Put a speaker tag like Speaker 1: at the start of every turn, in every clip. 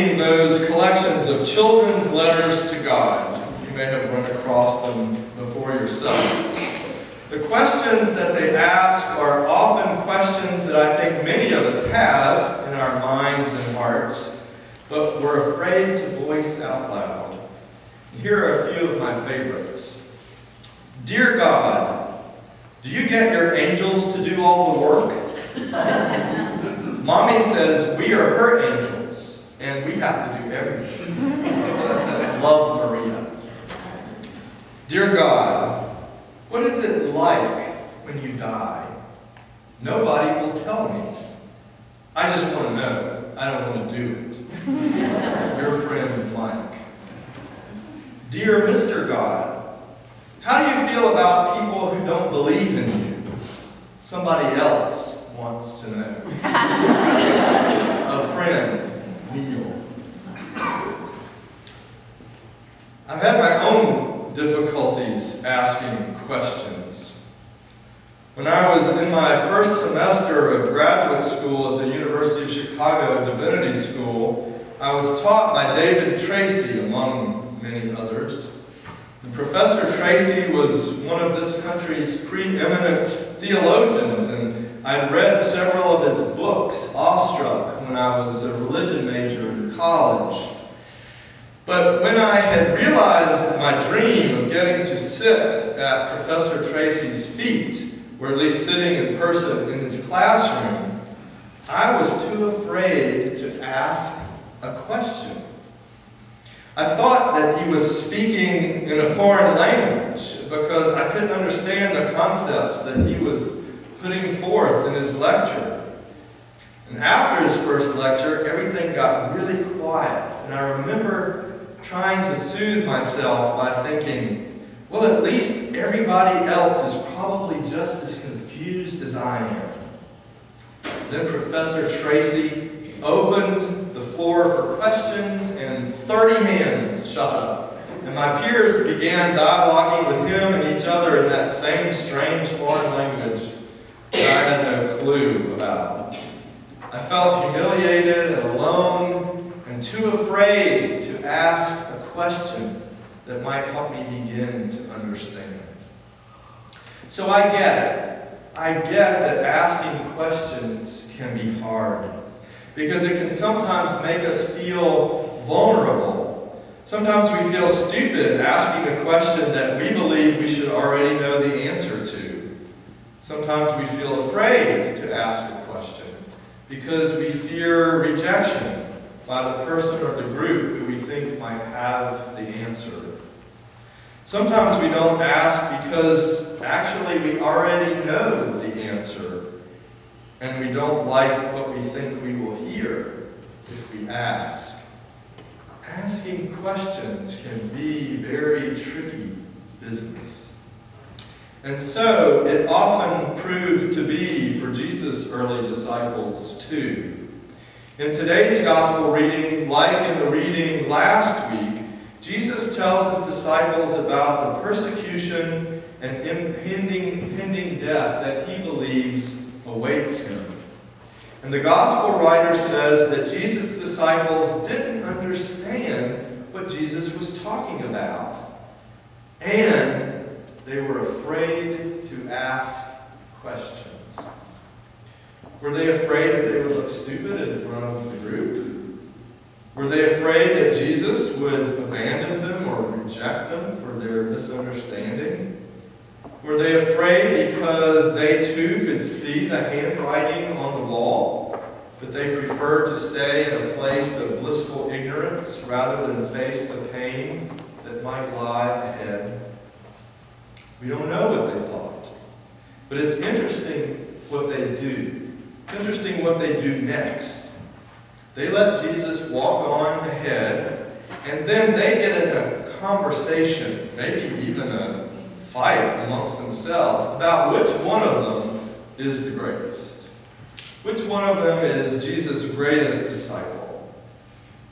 Speaker 1: reading those collections of children's letters to God. You may have run across them before yourself. The questions that they ask are often questions that I think many of us have in our minds and hearts, but we're afraid to voice out loud. Here are a few of my favorites. Dear God, do you get your angels to do all the work? Mommy says we are her angels, and we have to do everything. Love, Maria. Dear God, what is it like when you die? Nobody will tell me. I just want to know. I don't want to do it. Your friend, Mike. Dear Mr. God, how do you feel about people who don't believe in you? Somebody else wants to know. A friend, Neil. I've had my own difficulties asking questions. When I was in my first semester of graduate school at the University of Chicago Divinity School, I was taught by David Tracy, among many others. And Professor Tracy was one of this country's preeminent theologians, and I'd read several of his books, awestruck, when I was a religion major in college. But when I had realized my dream of getting to sit at Professor Tracy's feet, or at least sitting in person in his classroom, I was too afraid to ask a question. I thought that he was speaking in a foreign language because I couldn't understand the concepts that he was putting forth in his lecture. And after his first lecture, everything got really quiet, and I remember trying to soothe myself by thinking, well, at least everybody else is probably just as confused as I am. Then Professor Tracy opened the floor for questions, and 30 hands shot up. And my peers began dialoguing with him and each other in that same strange foreign language that I had no clue about. I felt humiliated and alone and too afraid to ask a question that might help me begin to understand. So I get it. I get that asking questions can be hard because it can sometimes make us feel vulnerable. Sometimes we feel stupid asking a question that we believe we should already know the answer to. Sometimes we feel afraid to ask a question because we fear rejection by the person or the group who we think might have the answer. Sometimes we don't ask because actually we already know the answer, and we don't like what we think we will hear if we ask. Asking questions can be very tricky business. And so it often proved to be for Jesus' early disciples too. In today's gospel reading, like in the reading last week, Jesus tells his disciples about the persecution and impending death that he believes awaits him. And the gospel writer says that Jesus' disciples didn't understand what Jesus was talking about. And they were afraid to ask questions. Were they afraid that they would look stupid in front of the group? Were they afraid that Jesus would abandon them or reject them for their misunderstanding? Were they afraid because they too could see the handwriting on the wall, but they preferred to stay in a place of blissful ignorance rather than face the pain that might lie ahead? We don't know what they thought, but it's interesting what they do. It's interesting what they do next. They let Jesus walk on ahead, and then they get in a conversation, maybe even a fight amongst themselves, about which one of them is the greatest. Which one of them is Jesus' greatest disciple?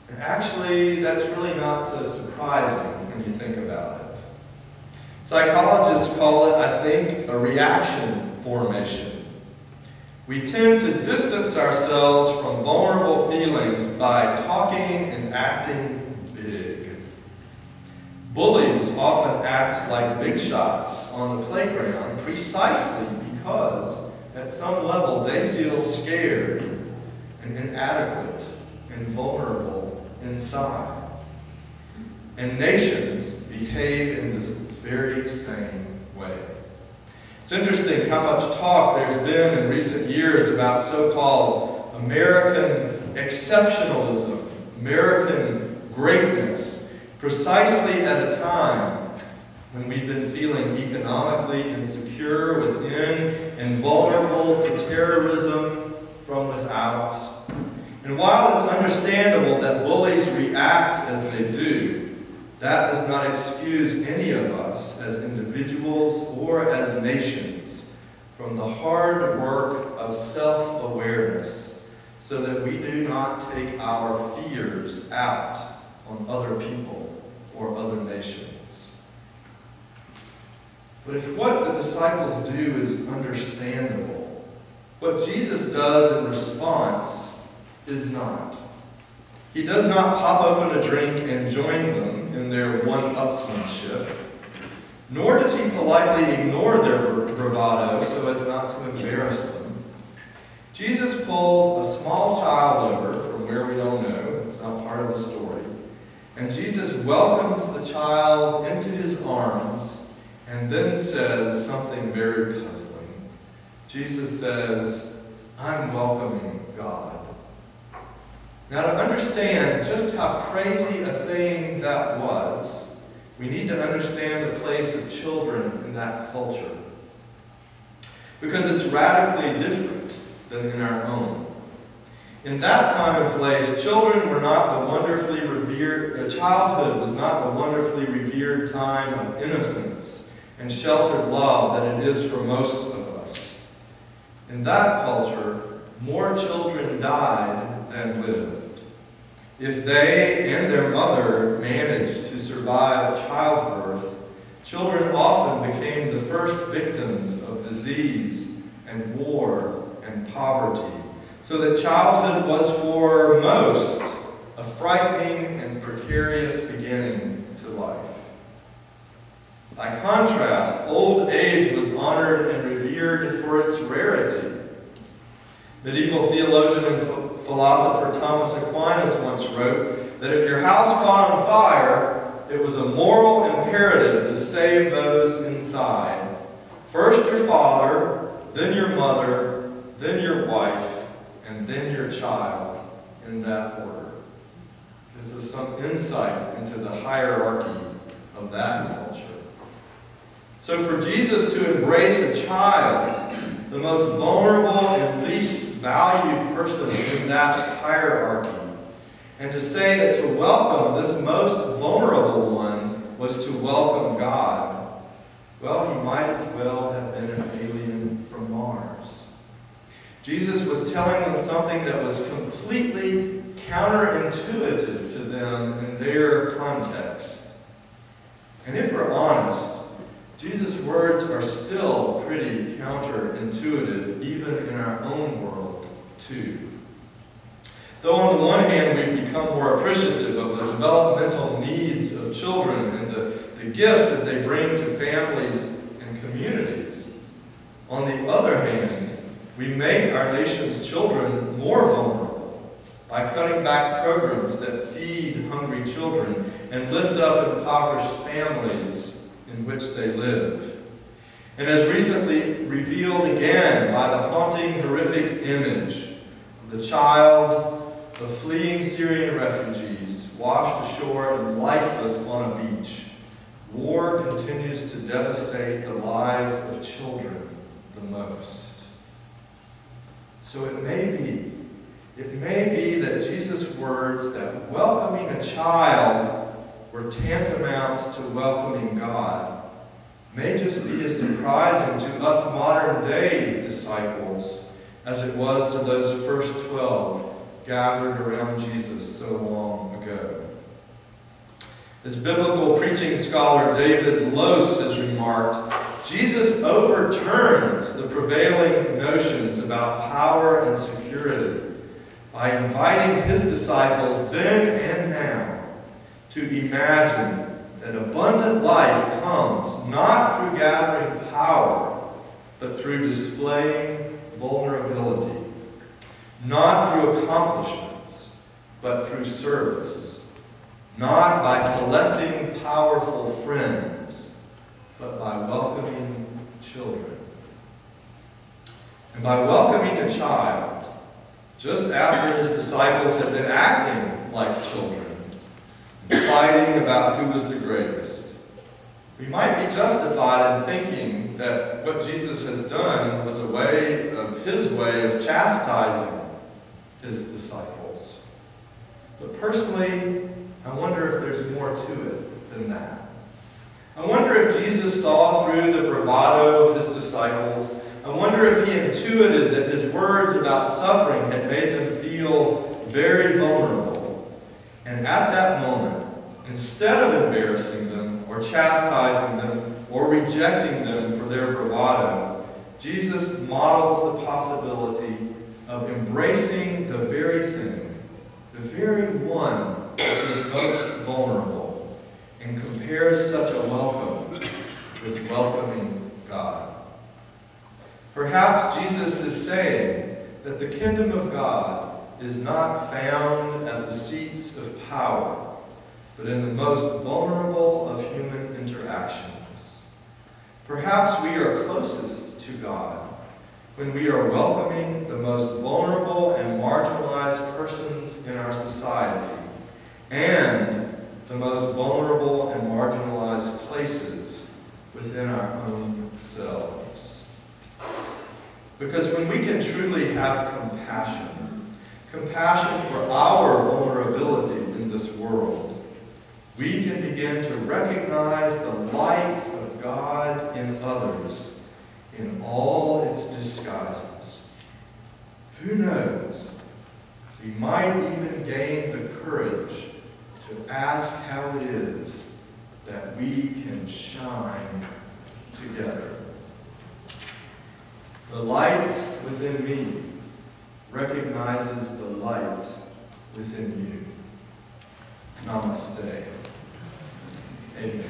Speaker 1: And actually, that's really not so surprising when you think about it. Psychologists call it, I think, a reaction formation. We tend to distance ourselves from vulnerable feelings by talking and acting big. Bullies often act like big shots on the playground precisely because at some level they feel scared and inadequate and vulnerable inside. And nations behave in this very same way. It's interesting how much talk there's been in recent years about so-called American exceptionalism, American greatness, precisely at a time when we've been feeling economically insecure within and vulnerable to terrorism from without. And while it's understandable that bullies react as they do, that does not excuse any of us as individuals or as nations from the hard work of self-awareness so that we do not take our fears out on other people or other nations. But if what the disciples do is understandable, what Jesus does in response is not. He does not pop open a drink and join them in their one-upsmanship, nor does he politely ignore their bravado so as not to embarrass them. Jesus pulls a small child over from where we don't know, it's not part of the story, and Jesus welcomes the child into his arms and then says something very puzzling. Jesus says, "I'm welcoming God." Now, to understand just how crazy a thing that was, we need to understand the place of children in that culture. Because it's radically different than in our own. In that time and place, children were not the wonderfully revered, childhood was not the wonderfully revered time of innocence and sheltered love that it is for most of us. In that culture, more children died than lived. If they and their mother managed to survive childbirth, children often became the first victims of disease and war and poverty, so that childhood was for most a frightening and precarious beginning to life. By contrast, old age was honored and revered for its rarity. Medieval theologian and philosopher Thomas Aquinas once wrote that if your house caught on fire, it was a moral imperative to save those inside. First your father, then your mother, then your wife, and then your child, in that order. Gives us some insight into the hierarchy of that culture. So for Jesus to embrace a child, the most vulnerable and least valued person in that hierarchy, and to say that to welcome this most vulnerable one was to welcome God, well, he might as well have been an alien from Mars. Jesus was telling them something that was completely counterintuitive to them in their context. And if we're honest, Jesus' words are still pretty counterintuitive, even in our own world, too. Though on the one hand, we've become more appreciative of the developmental needs of children and the gifts that they bring to families and communities, on the other hand, we make our nation's children more vulnerable by cutting back programs that feed hungry children and lift up impoverished families in which they live. And as recently revealed again by the haunting, horrific image of the child of fleeing Syrian refugees washed ashore and lifeless on a beach, war continues to devastate the lives of children the most. So it may be that Jesus' words that welcoming a child were tantamount to welcoming God may just be as surprising to us modern-day disciples as it was to those first 12 gathered around Jesus so long ago. As biblical preaching scholar David Lose has remarked, Jesus overturns the prevailing notions about power and security by inviting his disciples then and now to imagine that abundant life comes not through gathering power, but through displaying vulnerability, not through accomplishments, but through service, not by collecting powerful friends, but by welcoming children. And by welcoming a child, just after his disciples had been acting like children, and fighting about who was the greatest, we might be justified in thinking that what Jesus has done was his way of chastising his disciples. But personally, I wonder if there's more to it than that. I wonder if Jesus saw through the bravado of his disciples. I wonder if he intuited that his words about suffering had made them feel very vulnerable. And at that moment, instead of embarrassing them or chastising them or rejecting them for their bravado, Jesus models the possibility of embracing the very thing, the very one that is most vulnerable, and compares such a welcome with welcoming God. Perhaps Jesus is saying that the kingdom of God is not found at the seats of power, but in the most vulnerable of human interactions. Perhaps we are closest to God when we are welcoming the most vulnerable and marginalized persons in our society, and the most vulnerable and marginalized places within our own selves. Because when we can truly have compassion for our vulnerability in this world, we can begin to recognize the light of God in others in all its disguises. Who knows? We might even gain the courage to ask how it is that we can shine together. The light within me recognizes the light within you. Namaste. Amen.